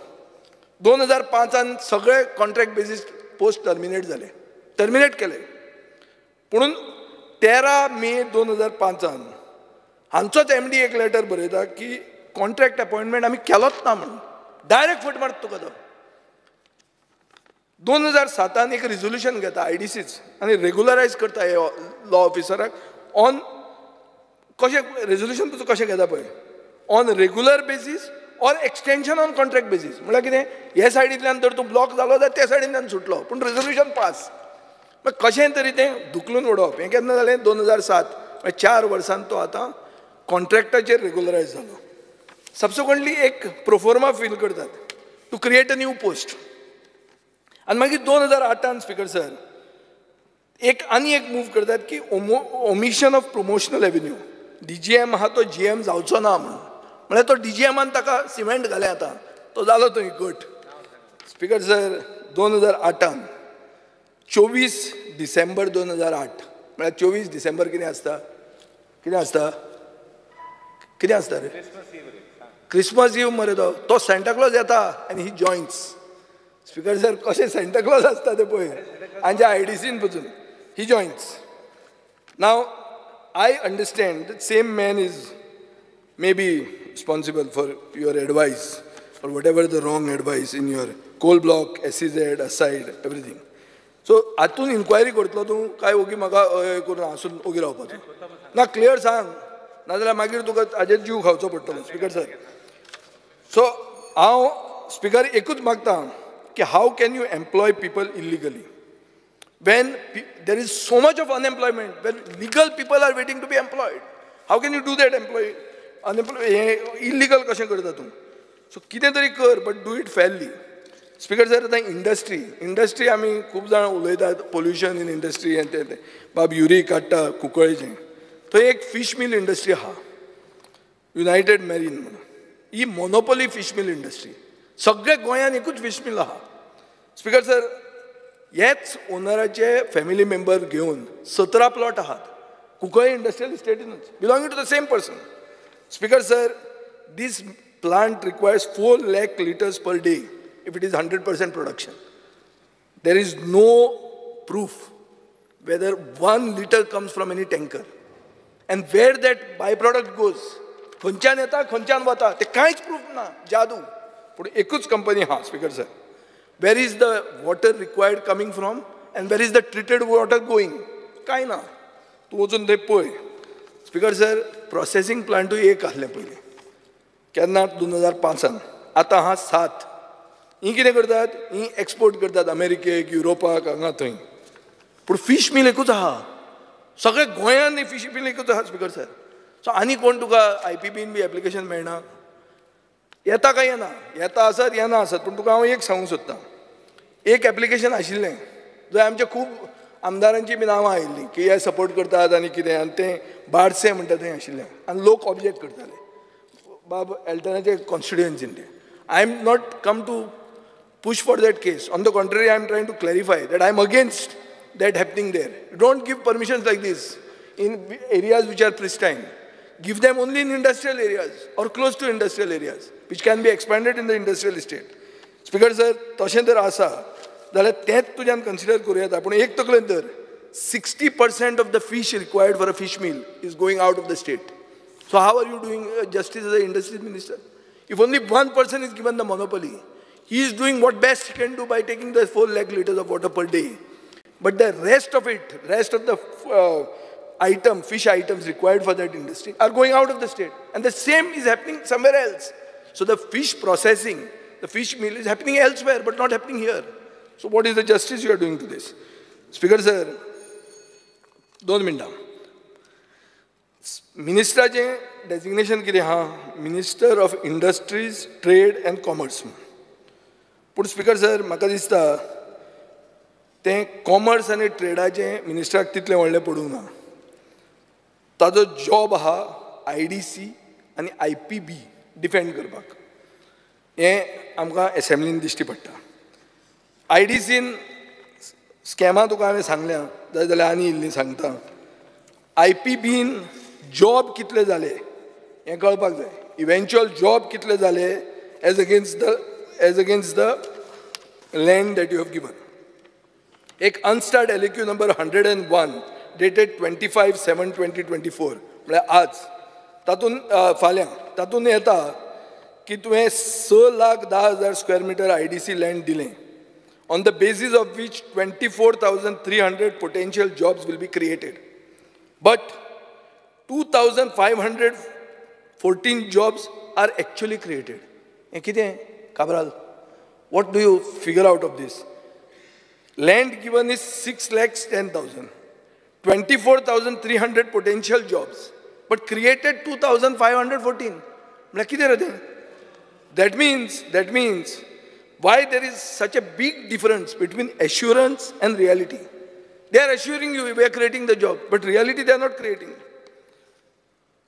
2005 सगळे contract basis post terminate केले. पुणून 13 मे 2005 हांचोच MD एक लेटर बरयता की कॉन्ट्रॅक्ट अपॉइंटमेंट आमी केलोच ना म्हणून. डायरेक्ट फट मारता तुका तो. 2007 एक रिझोल्युशन घेता IDCच आनी रेग्युलरायज करता हे लॉ ऑफिसराक ऑन कशें रेझोल्युशन तुजो कशें घेता पळय, on regular basis or extension on contract basis. म्हळ्यार कितें, हे सायडींतल्यान जर तूं ब्लॉक जालो जाल्यार त्या सायडींतल्यान सुटलो, पूण रेझोल्युशन पास. मागीर कशें तरी तें धुकलून उडोवप. हें केन्ना जालें? 2007. 4 वर्सांत तो आतां कॉन्ट्रॅक्टाचेर रेग्युलरायज जालो. सबसिक्वंटली एक प्रोफॉर्मा फील करतात to create a new post. आनी मागीर 2008 स्पीकर सर आनी एक मूव करतात की omission of promotional avenue. DGM आहा तो GM जावचो ना म्हणून, म्हळ्यार तो DGMन ताका सिमेंट घालें आतां, तो जालो थंय कट. स्पीकर सर 2008 24 डिसेंबर 2008 म्हळ्यार 24 डिसेंबर कितें आसता? कितें आसता? कितें आसता रे? क्रिसमस ईव मरे तो सांता क्लॉज येता आनी ही जॉयन्स. स्पीकर सर कशें सांता क्लॉज आसता तें पळय, आमच्या IDCन पसून ही जॉयन्स. नाव I understand that same man is maybe responsible for your advice or whatever the wrong advice in your coal block, SEZ, aside, everything. So हातून इन्क्वायरी करतलो तूं काय ओगी म्हाका करून हांसून ओगी रावपाचो ना? क्लियर सांग, नाजाल्यार मागीर तुका हाजेर जीव खावचो पडटलो. स्पीकर सर सो हांव स्पीकर एकूच मागतां की how can you employ people illegally when there is so much of unemployment, when legal people are waiting to be employed? How can you do that? Illegal कशें करता तूं? So कितें तरी कर, but do it fairly. Speaker sir आतां industry आमी खूब जाण उलयतात पोल्युशन इन इंडस्ट्री आनी तें बाब युरी काडटा कुंकळेचें. थंय एक फीश मील इंडस्ट्री आहा युनायटेड मॅरीन म्हणून. ही मोनोपोली फीश मील इंडस्ट्री. सगळे गोंयान एकूच फीश मील आहा. स्पीकर सर हेच ओनराचे फॅमिली मेंबर घेवन 17 प्लॉट आहात कुंकळे इंडस्ट्रियल इस्टेटीनूच, belonging to the same person. Speaker sir this plant requires 4 lakh liters per day if it is 100% production. There is no proof whether 1 liter comes from any tanker and where that byproduct goes. खंयच्यान येता खंयच्यान वता ते कांयच proof ना, जादू. पूण एकूच कंपनी आहा speaker sir. Where is the water required coming from and where is the treated water going? काय ना. तूं वचून थंय पळय. स्पीकर सर प्रोसेसिंग प्लांटूय एक आहलें पयलीं केन्ना 2005. आतां आहा 7. ही कितें करतात? ही एक्सपोर्ट करतात अमेरिकेक, युरोपाक, हांगा थंय. पूण फीश मील एकूच आहा. सगळे गोंयान फीश मील एकूच आहा स्पीकर सर. सो आनी कोण तुका IPBन बी एप्लिकेशन मेळना? येता काय येना? येता आसत येना आसत. पूण तुका हांव एक सांगूंक सोदतां, एक एप्लिकेशन आशिल्लें जंय आमचे खूब आमदारांची बी नांवां आयिल्लीं की हे सपोर्ट करतात आनी कितें, आनी तें बारसे म्हणटा थंय आशिल्लें आनी लोक ऑब्जेक्ट करताले बाब एल्टनाचे कॉन्स्टिट्युएन्सीन ते. I am not come to push for that case. On the contrary, I am trying to clarify that I am against that happening there. Don't give permissions like this in areas which are pristine. Give them only in industrial areas or close to industrial areas, which can be expanded in the industrial estate. Speaker sir, तशें जर आसा जाल्यार तेंच तुज्यान consider करूं येता. पूण एक तकलेन धर, 60% of the fish required for a fish meal is going out of the state. So how are you doing justice as an industry minister? If only one person is given the monopoly, he is doing what best he can do by taking the 4 lakh liters of water per day. But the rest of the fish items required for that industry are going out of the state. And the same is happening somewhere else. So the fish processing, the fish meal is happening elsewhere, but not happening here. So what is the justice you are doing to this? Speaker sir, 2 मिनटां. मिनिस्टराचें designation कितें आहा? Minister of industries, trade end commerce. पूण speaker sir म्हाका दिसता तें commerce आनी ट्रेडाचें मिनिस्टराक तितलें व्हडलें पडूंक ना. ताजो जॉब आहा IDC आनी IPB डिफेंड करपाक. हें आमकां एसेंब्लीन दिश्टी पडटा. IDCन स्कॅमां तुका हांवें सांगल्या जाल्यार आनी इल्लीं सांगता. IPBन जॉब कितले जाले हें कळपाक जाय. इव्हेंच्युअल जॉब कितले जाले as against the land that you have given. एक अनस्टार्ड LAQ number 101 dated 25/7/2024 म्हळ्यार आज तातून फाल्यां तातून येता की तुवें 6,10,000 स्क्वेअर मिटर IDC लँड दिलें on the basis of which 24,300 potential jobs will be created. But 2,514 jobs are actually created. हें कितें Cabral? What do you figure out of this? Land given is 6,10,000. 24,300 potential jobs, but created 2,514. Like, that means why there is such a big difference between assurance and reality. They are assuring you we are creating the job, but reality they are not creating.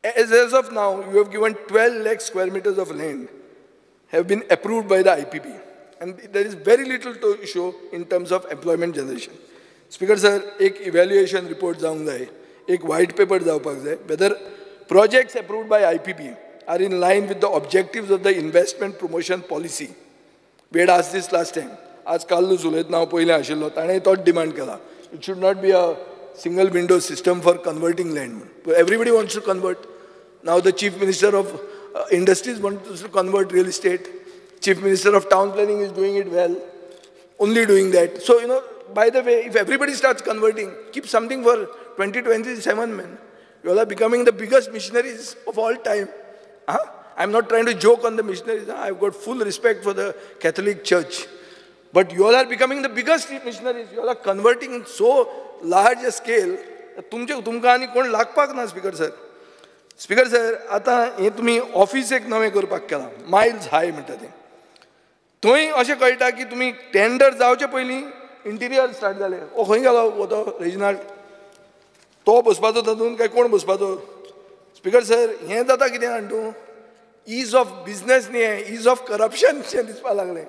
As of now, you have given 12 lakh square meters of land have been approved by the IPB. And there is very little to show in terms of employment generation. Speaker sir, एक evaluation report जाऊंग जाए, एक white paper जाऊपाक जाए, whether projects approved by IPB are in line with the objectives of the investment promotion policy. We had asked this last time. आज काल्लूच उलयतना हांव पयलें आशिल्लो, ताणें तोच demand केला. It should not be a single window system for converting land. Everybody wants to convert. Now the Chief Minister of Industries wants to convert real estate. Chief Minister of Town Planning is doing it well, only doing that. So, by the way, if everybody starts converting, keep something for 2027, man. You all are becoming the biggest missionaries of all time. I'm not trying to joke on the missionaries. I've got full respect for the Catholic Church. But you all are becoming the biggest missionaries. You all are converting in so large a scale. तुमकां आनी कोण लागपाक ना, Speaker sir. Speaker sir, आतां हें तुमी office एक नवें करपाक केलां, मायल्स हाय म्हणटा तें. थंय अशें कळटा की तुमी टेंडर जावचे पयलीं इंटिरियर स्टार्ट जालें. खंय गेलो तो रेजिनाल्ड? तो बसपाचो तातूंत काय कोण बसपाचो? स्पीकर सर, हें जाता कितें जाण तूं? ईज ऑफ बिजनेस न्ही हें, ईज ऑफ करप्शन शें दिसपाक लागलें.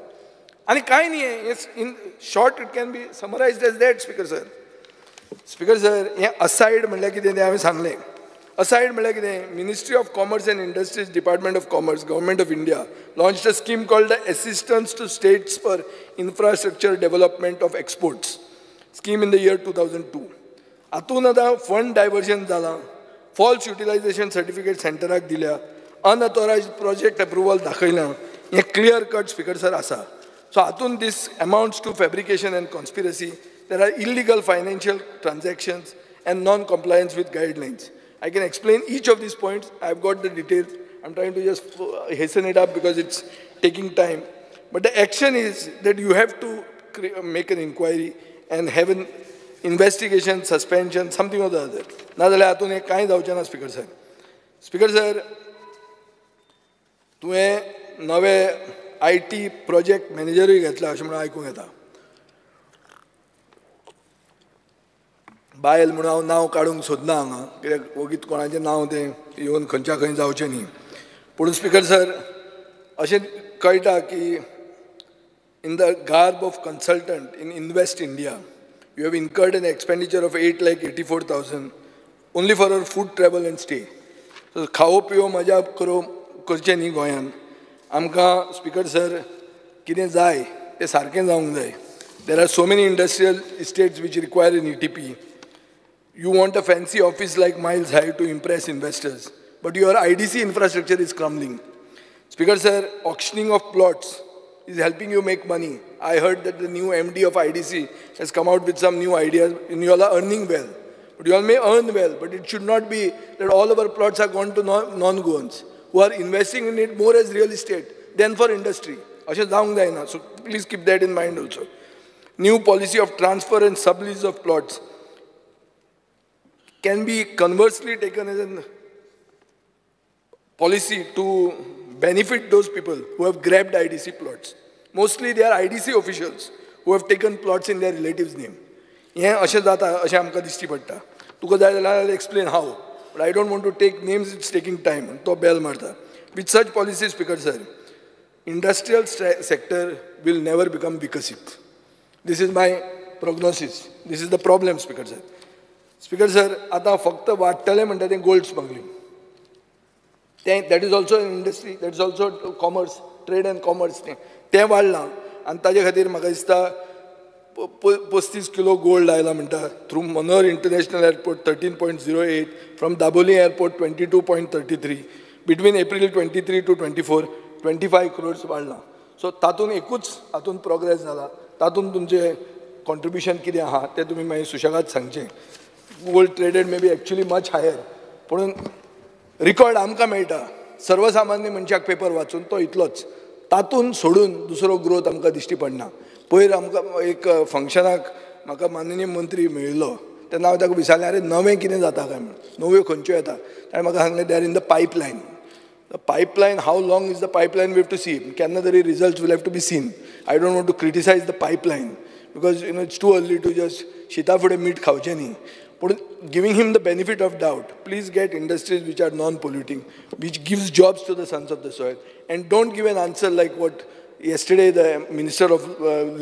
आनी कांय न्ही हें, in short it can be summarised as that. Speaker sir, speaker sir, हें असायड म्हणल्यार कितें तें हांवें सांगलें. Aside, Ministry of Commerce and Industries, Department of Commerce, Government of India launched a scheme called the Assistance to States for Infrastructure Development of Exports scheme in the year 2002. Atun आता fund diversion जाला, false utilization certificate centeraक दिल्या, unauthorized project approval दाखयला. हे clear cut Speaker sir आसा. So atun this amounts to fabrication and conspiracy. There are illegal financial transactions and non-compliance with guidelines. I can explain each of these points. I've got the details. I'm trying to just hasten it up because it's taking time. But the action is that you have to make an inquiry and have an investigation, suspension, something or the other. नाजाल्यार हातून हें कांय जावचें ना, Speaker sir. Speaker sir, तुवें नवे IT project managerय घेतला अशें म्हणून आयकूंक येता. बायल म्हणून हांव नांव काडूंक सोदना हांगा, कित्याक वगीत कोणाचें नांव तें येवन खंयच्या खंय जावचें न्ही. पूण स्पीकर सर, अशें कळटा की in the garb of consultant in invest India you have incurred an expenditure of 8,84,000 only for our food travel end stay. So खावो पिवो मजा करचें न्ही गोंयांत. आमकां स्पीकर सर कितें जाय तें सारकें जावंक जाय. There are so many industrial estates which require an ETP. You want a fancy office like Miles High to impress investors, but your IDC infrastructure is crumbling. Speaker sir, auctioning of plots is helping you make money. I heard that the new MD of IDC has come out with some new ideas, and you all are earning well. But you all may earn well, but it should not be that all of our plots are gone to non-Goans who are investing in it more as real estate than for industry. So please keep that in mind also. New policy of transfer and sublease of plots can be conversely taken as a policy to benefit those people who have grabbed IDC plots. Mostly they are IDC officials who have taken plots in their relatives' name. हें अशें जाता अशें आमकां दिश्टी पडटा. तुका जाय जाल्यार I'll explain how. But I don't want to take names, it's taking time. तो बेल मारता. With such policies, Speaker sir, industrial sector will never become vikasit. This is my prognosis. This is the problem, Speaker sir. Speaker sir, आता फक्त वाडटलें म्हणटा तें gold smuggling. That is also an industry, that is also commerce, trade and commerce. तें वाडलां आनी ताजे खातीर म्हाका दिसता 35 किलो गोल्ड आयला म्हणटा. Through Manohar international airport 13.08, from Dabolim airport 22.33, between April 23 to 24 25 crores वाडलां. सो तातूंत एकूच हातून प्रोग्रेस जाला. तातूंत तुमचें कॉन्ट्रिब्युशन कितें आहा तें तुमी मागीर सुशेगाद सांगचें. Gold traded may be actually much higher, पूण रिकॉर्ड आमकां मेळटा सर्वसामान्य मनशाक पेपर वाचून तो इतलोच. तातूंत सोडून दुसरो ग्रोथ आमकां दिश्टी पडना. पयर आमकां एक फंक्शनाक म्हाका माननीय मंत्री मेळिल्लो, तेन्ना हांवें ताका विचारलें अरे नवें कितें जाता काय म्हणून नव्यो खंयच्यो येता ताणें म्हाका सांगलें they are in the pipeline. The pipeline, how long is the pipeline, we have to see. Kenna the results will have to be seen. I don't want to criticize the pipeline because it's too early to just shita fude meat khawche nahi. But giving him the benefit of doubt, please get industries which are non-polluting, which gives jobs to the sons of the soil, and don't give an answer like what yesterday the Minister of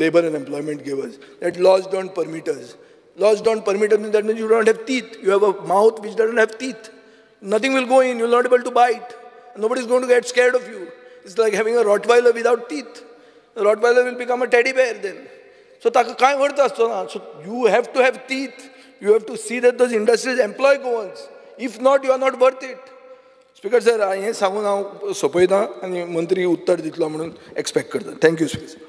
Labour and Employment gave us, that laws don't permit us. Laws don't permit us, that means you don't have teeth. You have a mouth which doesn't have teeth. Nothing will go in, you're not able to bite. Nobody's going to get scared of you. It's like having a Rottweiler without teeth. The Rottweiler will become a teddy bear then. So you have to have teeth. You have to see that those industries employ goans. If not, you are not worth it. Speaker sir, हे सांगून हांव सोंपयतां आनी मंत्री उत्तर दितलो म्हणून expect करता. Thank you speaker.